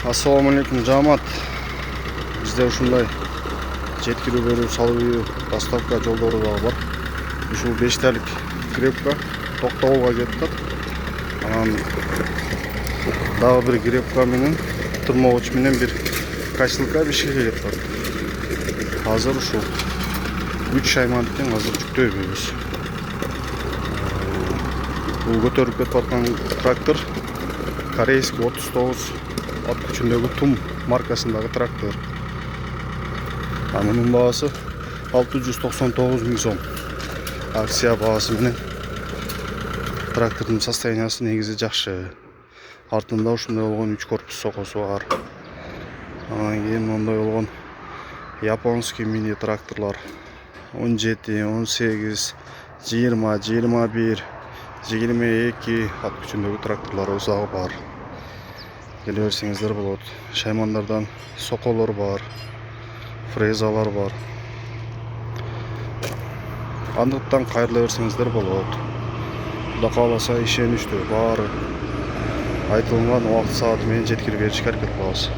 Assalamu alaikum жамаат. Бизде ушундай жеткирүү берүү, салуу, доставка жолдору дагы бар. Ушул 5 тайлык гребка Токтогулга кетип атат. Анан дагы бир гребка менен турмогуч менен бир качылка Бишкекке кетип атат. Азыр ушул 3 шаймандыктан азыр жүктөйбүз. Бул көтөрүп кетип аткан трактор корейский 39 ат күчүндөгү Тум маркасындагы трактор. Анын баасы 699 000 сом. Акция баасы менен трактордун состояниясы негизи жакшы. Артында ушундай болгон 3 корпус сокосу бар. Анан кийин мондой болгон японский мини тракторлор 17, 18, 20, 21, 22 ат күчүндөгү тракторлорубуз дагы бар. Келе берсеңиздер болот. Шаймандардан соколор бар, фрезалар бар. Андыктан кайрыла берсеңиздер болот. Кудай кааласа ишеничтүү баары айтылган убакыт сааты менен жеткирип беришке аракет кылабыз.